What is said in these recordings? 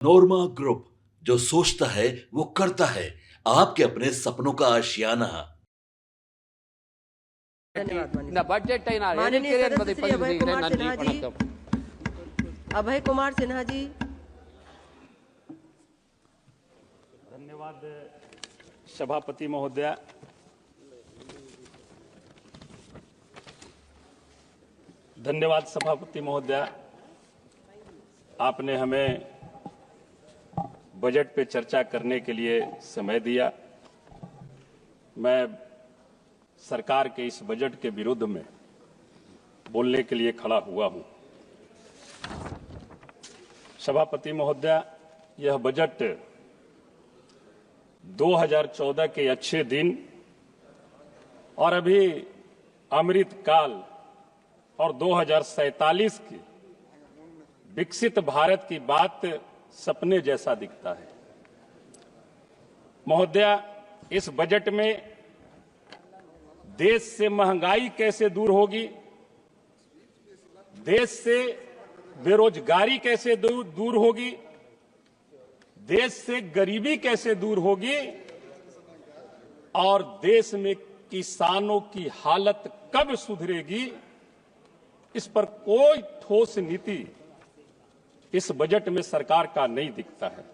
नोरमा group, जो सोचता है वो करता है। आपके अपने सपनों का आशियाना। धन्यवाद माननीय இந்த பட்ஜெட்டை நான் माननीय எதிர்க்கிறேன் என்பதை सदस्य श्री பதிவு अभय செய்கிறேன். कुमार நன்றி, सिन्हा जी। வணக்கம். अभय कुमार सिन्हा जी। धन्यवाद सभापति महोदय। धन्यवाद सभापति महोदय, आपने हमें बजट पे चर्चा करने के लिए समय दिया। मैं सरकार के इस बजट के विरुद्ध में बोलने के लिए खड़ा हुआ हूं। सभापति महोदय, यह बजट 2014 के अच्छे दिन और अभी अमृत काल और 2047 की विकसित भारत की बात सपने जैसा दिखता है। महोदय, इस बजट में देश से महंगाई कैसे दूर होगी, देश से बेरोजगारी कैसे दूर होगी, देश से गरीबी कैसे दूर होगी और देश में किसानों की हालत कब सुधरेगी, इस पर कोई ठोस नीति इस बजट में सरकार का नहीं दिखता है।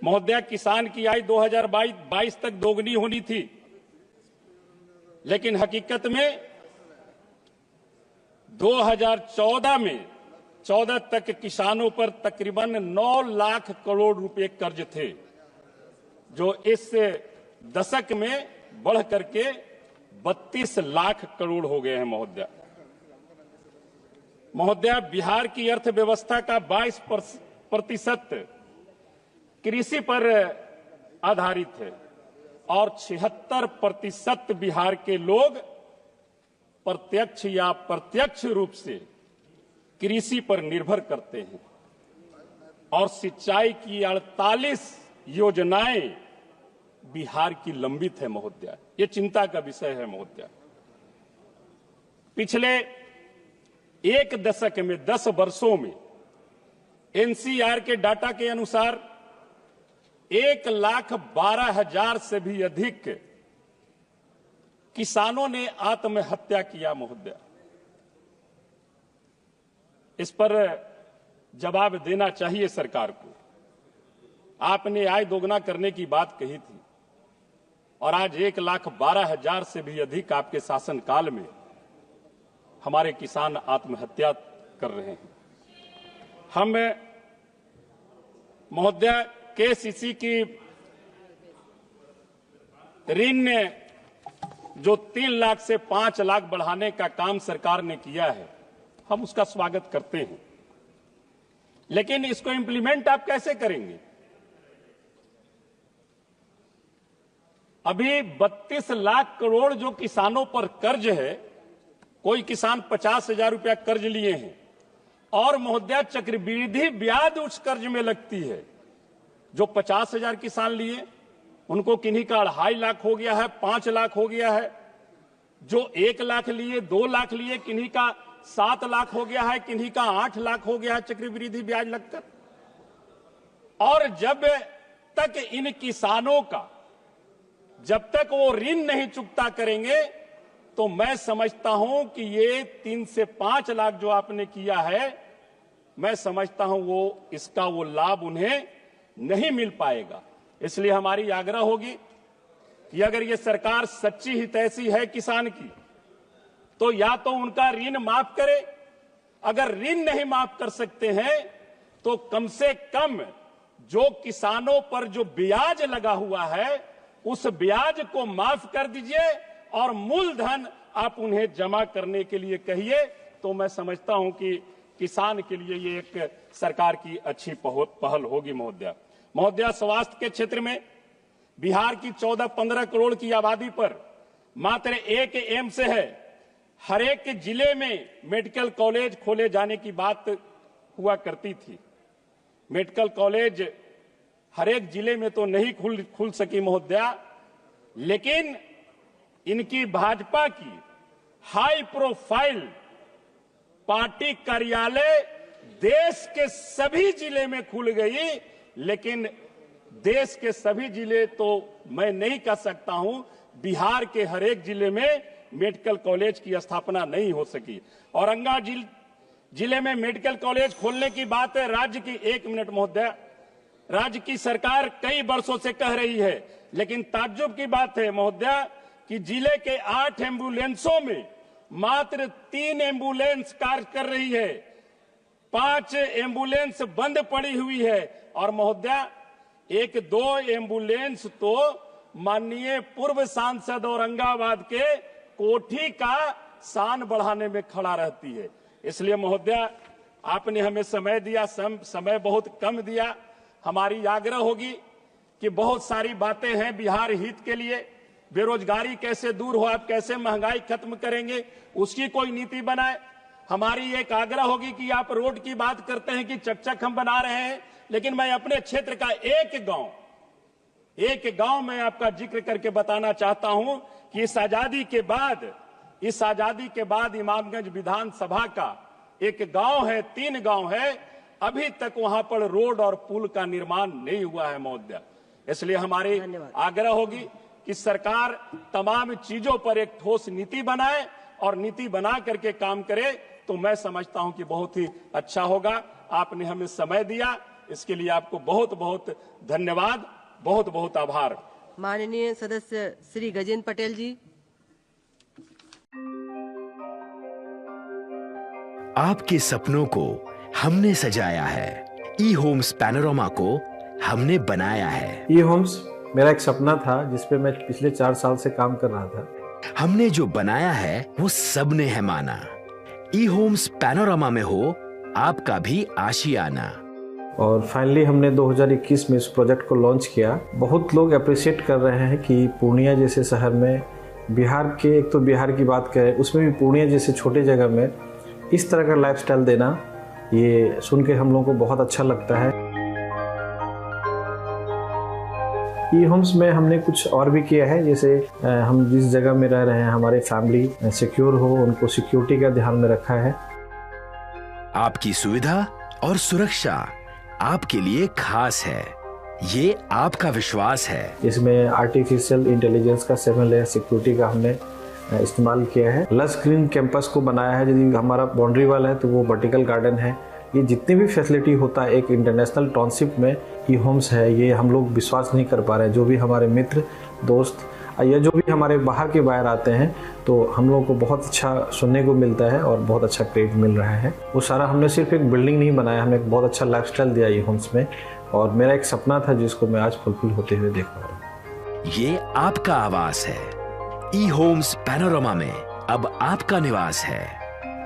महोदय, किसान की आय 2022 तक दोगुनी होनी थी, लेकिन हकीकत में 2014 में 14 तक किसानों पर तकरीबन 9 लाख करोड़ रुपए कर्ज थे, जो इस दशक में बढ़ करके 32 लाख करोड़ हो गए हैं। महोदय, बिहार की अर्थव्यवस्था का 22% कृषि पर आधारित है और 76% बिहार के लोग प्रत्यक्ष या अप्रत्यक्ष रूप से कृषि पर निर्भर करते हैं और सिंचाई की 48 योजनाएं बिहार की लंबित है। महोदय, ये चिंता का विषय है। महोदय, पिछले एक दशक में 10 वर्षों में एनसीआर के डाटा के अनुसार 1,12,000 से भी अधिक किसानों ने आत्महत्या किया। महोदय, इस पर जवाब देना चाहिए सरकार को। आपने आय दोगुना करने की बात कही थी और आज 1,12,000 से भी अधिक आपके शासनकाल में हमारे किसान आत्महत्या कर रहे हैं। हम महोदय, केसीसी की ऋण जो 3 लाख से 5 लाख बढ़ाने का काम सरकार ने किया है, हम उसका स्वागत करते हैं, लेकिन इसको इंप्लीमेंट आप कैसे करेंगे? अभी 32 लाख करोड़ जो किसानों पर कर्ज है, कोई किसान 50,000 रुपया कर्ज लिए हैं और महोदय चक्रवृद्धि ब्याज उस कर्ज में लगती है। जो 50,000 किसान लिए उनको किन्हीं का 2.5 लाख हो गया है, 5 लाख हो गया है। जो 1 लाख लिए, 2 लाख लिए, किन्हीं का 7 लाख हो गया है, किन्हीं का 8 लाख हो गया है चक्रवृद्धि ब्याज लगकर। और जब तक इन किसानों का जब तक वो ऋण नहीं चुकता करेंगे, तो मैं समझता हूं कि ये 3 से 5 लाख जो आपने किया है, मैं समझता हूं इसका वो लाभ उन्हें नहीं मिल पाएगा। इसलिए हमारी आग्रह होगी कि अगर ये सरकार सच्ची हितैषी है किसान की, तो या तो उनका ऋण माफ करे, अगर ऋण नहीं माफ कर सकते हैं तो कम से कम जो किसानों पर जो ब्याज लगा हुआ है उस ब्याज को माफ कर दीजिए और मूलधन आप उन्हें जमा करने के लिए कहिए। तो मैं समझता हूं कि किसान के लिए ये एक सरकार की अच्छी पहल होगी। महोदय, स्वास्थ्य के क्षेत्र में बिहार की 14-15 करोड़ की आबादी पर मात्र एक एम्स है। हर एक जिले में मेडिकल कॉलेज खोले जाने की बात हुआ करती थी। मेडिकल कॉलेज हर एक जिले में तो नहीं खुल सकी महोदय, लेकिन इनकी भाजपा की हाई प्रोफाइल पार्टी कार्यालय देश के सभी जिले में खुल गई, लेकिन देश के सभी जिले तो मैं नहीं कह सकता हूं, बिहार के हर एक जिले में मेडिकल कॉलेज की स्थापना नहीं हो सकी। औरंगाबाद जिले में मेडिकल कॉलेज खोलने की बात है राज्य की, 1 मिनट महोदय, राज्य की सरकार कई वर्षों से कह रही है, लेकिन ताज्जुब की बात है महोदय कि जिले के 8 एम्बुलेंसों में मात्र 3 एम्बुलेंस कार्य कर रही है, 5 एम्बुलेंस बंद पड़ी हुई है। और महोदय 1-2 एम्बुलेंस तो माननीय पूर्व सांसद औरंगाबाद के कोठी का शान बढ़ाने में खड़ा रहती है। इसलिए महोदय आपने हमें समय दिया, समय बहुत कम दिया। हमारी आग्रह होगी कि बहुत सारी बातें हैं बिहार हित के लिए, बेरोजगारी कैसे दूर हो, आप कैसे महंगाई खत्म करेंगे, उसकी कोई नीति बनाए। हमारी एक आग्रह होगी कि आप रोड की बात करते हैं कि चकचक हम बना रहे हैं, लेकिन मैं अपने क्षेत्र का एक गांव में आपका जिक्र करके बताना चाहता हूं कि इस आजादी के बाद इमामगंज विधानसभा का एक गांव है, 3 गांव है, अभी तक वहां पर रोड और पुल का निर्माण नहीं हुआ है महोदय। इसलिए हमारी आग्रह होगी कि सरकार तमाम चीजों पर एक ठोस नीति बनाए और नीति बना करके काम करे, तो मैं समझता हूं कि बहुत ही अच्छा होगा। आपने हमें समय दिया, इसके लिए आपको बहुत बहुत धन्यवाद, बहुत बहुत आभार। माननीय सदस्य श्री गजेंद्र पटेल जी। आपके सपनों को हमने सजाया है, ई होम्स पैनोरमा को हमने बनाया है। ई होम्स मेरा एक सपना था जिस पे मैं पिछले 4 साल से काम कर रहा था। हमने जो बनाया है वो सबने है माना। ई होम्स पैनोरमा में हो आपका भी आशियाना। और फाइनली हमने 2021 में इस प्रोजेक्ट को लॉन्च किया। बहुत लोग अप्रिशिएट कर रहे हैं कि पूर्णिया जैसे शहर में, बिहार के, एक तो बिहार की बात करें उसमें भी पूर्णिया जैसे छोटे जगह में इस तरह का लाइफस्टाइल देना, ये सुन के हम लोगों को बहुत अच्छा लगता है। ई होम्स में हमने कुछ और भी किया है, जैसे हम जिस जगह में रह रहे हैं हमारे फैमिली सिक्योर हो, उनको सिक्योरिटी का ध्यान में रखा है। आपकी सुविधा और सुरक्षा आपके लिए खास है, ये आपका विश्वास है। इसमें आर्टिफिशियल इंटेलिजेंस का 7 लेयर सिक्योरिटी का हमने इस्तेमाल किया है। लस ग्रीन कैंपस को बनाया है, यदि हमारा बाउंड्री वाल है तो वो वर्टिकल गार्डन है। ये जितनी भी फैसिलिटी होता है एक इंटरनेशनल टाउनशिप में ई होम्स है, ये हम लोग विश्वास नहीं कर पा रहे हैं। जो भी हमारे मित्र दोस्त या जो भी हमारे बाहर के बाहर आते हैं तो हम लोगों को बहुत अच्छा सुनने को मिलता है और बहुत अच्छा क्रेडिट मिल रहा है। वो सारा हमने सिर्फ एक बिल्डिंग नहीं बनाया, हमें एक बहुत अच्छा लाइफस्टाइल दिया ई होम्स में, और मेरा एक सपना था जिसको मैं आज फुलफिल होते हुए देख पा रहा हूँ। ये आपका आवास है। ई होम्स पैनोरमा में अब आपका निवास है।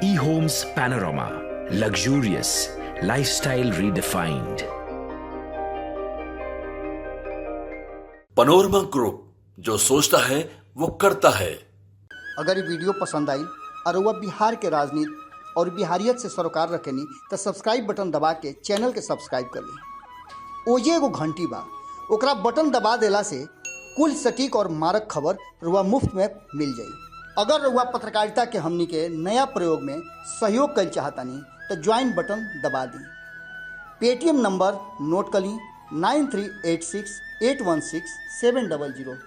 E Homes Panorama, luxurious lifestyle redefined. Panorama Group, जो सोचता है वो करता है। अगर ये वीडियो पसंद आई और वह बिहार के राजनीति और बिहारियत से सरोकार रखेनी तो सब्सक्राइब बटन दबा के चैनल के सब्सक्राइब कर ली। ओजे एगो घंटी बा, ओकरा बटन दबा देला से कुल सटीक और मारक खबर रुआ मुफ्त में मिल जाई। अगर रुआ पत्रकारिता के हमनी के नया प्रयोग में सहयोग कर चाहतानी तो ज्वाइन बटन दबा दी। पेटीएम नंबर नोट कर ली 9386816700।